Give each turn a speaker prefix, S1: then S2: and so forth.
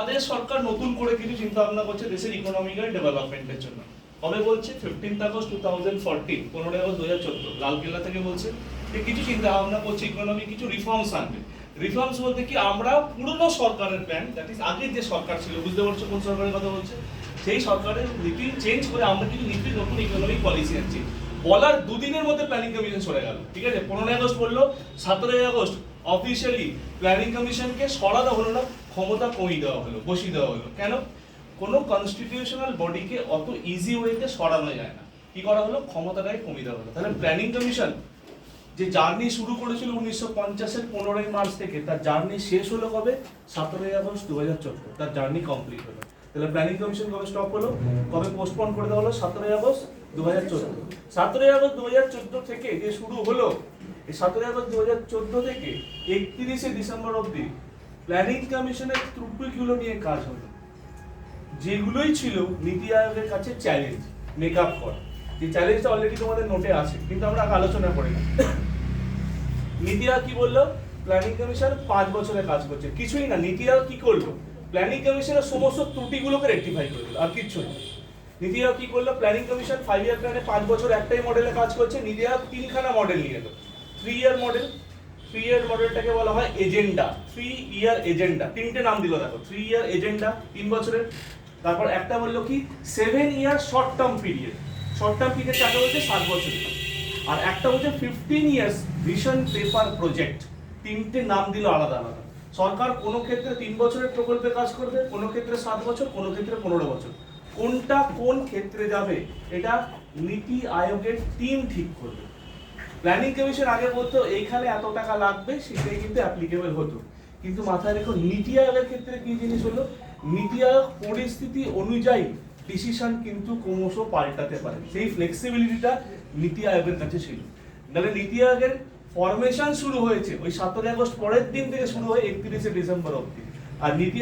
S1: আমাদের সরকার নতুন করে কিছু চিন্তা ভাবনা করছে দেশের ইকোনমিক্যাল ডেভেলপমেন্টের জন্য। কবে বলছে? 15 আগস্ট 2014, 15 আগস্ট 2014 লালকেল্লা থেকে বলছে যে কিছু চিন্তা ভাবনা করছে, ইকোনমি কিছু রিফর্মস আনবে। রিফর্মস বলতে কি, আমরা পুরনো সরকারের প্ল্যান, দ্যাট ইজ আগের যে সরকার ছিল, বুঝতে পারছো কোন সরকারের কথা বলছে, সেই সরকারের নীতি চেঞ্জ করে আমরা কিছু নীতি নতুন ইকোনমিক পলিসি আনছি। বলার দুদিনের মধ্যে প্ল্যানিং কমিশন সরে গেল। ঠিক আছে, 15 আগস্ট বললো, 17 আগস্ট অফিসিয়ালি প্ল্যানিং কমিশনকে সরানো হলো না, ক্ষমতা কমিয়ে দেওয়া হলো, বসিয়ে দেওয়া হলো। কেন? কোনো কনস্টিটিউশনাল বডিকে অত ইজি ওয়েতে সরানো যায় না। কি করা হলো? ক্ষমতাটাকে কমিয়ে দেওয়া হলো। তাহলে প্ল্যানিং কমিশন যে জার্নি শুরু করেছিল 1950-এর 15ই মার্চ থেকে, তার জার্নি শেষ হলো কবে? 17 আগস্ট 2014, তার জার্নি কমপ্লিট হলো। তাহলে প্ল্যানিং কমিশন কবে স্টপ হলো, কবে পোস্টপোন করে দেওয়া হলো? 17 আগস্ট 2014। 17 আগস্ট 2014 থেকে যে শুরু হলো, এই 17 আগস্ট 2014 থেকে 31শে ডিসেম্বর অবধি প্ল্যানিং কমিশনের ত্রুটিগুলো নিয়ে কাজ হলো, যেগুলোই ছিল নীতি আয়োগের কাছে চ্যালেঞ্জ মেকআপ করা। যে চ্যালেঞ্জটা অলরেডি তোমাদের নোটে আছে, কিন্তু আমরা আলোচনা করি না। নীতি আয়োগ কি বললো? প্ল্যানিং কমিশন 5 বছরে কাজ করছে। কিছুই না, নীতি আয়োগ কি করলো? প্ল্যানিং কমিশনের সমস্ত ত্রুটিগুলোকে রেকটিফাই করে দিল, আর কিচ্ছু না। নীতি আয়োগ কি করলো? প্ল্যানিং কমিশন 5 ইয়ার প্ল্যানে 5 বছর একটাই মডেলে কাজ করছে, নীতি আয়োগ 3খানা মডেল নিয়ে এলো। 3 ইয়ার মডেল, 3 ইয়ার মডেলটাকে বলা হয় এজেন্ডা, 3 ইয়ার এজেন্ডা। তিনটে নাম দিল দেখো, 3 ইয়ার এজেন্ডা 3 বছরের। তারপর একটা বললো কি 7 year short term period, short term period কাকে বলছে? 7 বছর। আর একটা বলছে 15 ইয়ার্স ভিশন পেপার প্রজেক্ট। তিনটে নাম দিল আলাদা আলাদা। সরকার কোনো ক্ষেত্রে 3 বছরের প্রকল্পে কাজ করবে, কোনো ক্ষেত্রে 7 বছর, কোনো ক্ষেত্রে 15 বছর। কোনটা কোন ক্ষেত্রে যাবে এটা নীতি আয়োগের টিম ঠিক করবে। প্ল্যানিং কমিশন আগে বলতো এইখানে এত টাকা লাগবে, সেটাই কিন্তু অ্যাপ্লিকেবল হতো। কিন্তু মাথায় রেখো, নীতি আয়োগের ক্ষেত্রে কি জিনিস হলো, নীতি আয়োগ পরিস্থিতি অনুযায়ী ডিসিশন কিন্তু ক্রমশ পাল্টাতে পারে। সেই ফ্লেক্সিবিলিটিটা নীতি আয়োগের কাছে ছিল। তাহলে নীতি আয়োগের ফরমেশন শুরু হয়েছে ওই 17 আগস্ট পরের দিন থেকে শুরু হয়ে 31শে ডিসেম্বর অবধি। আর নীতি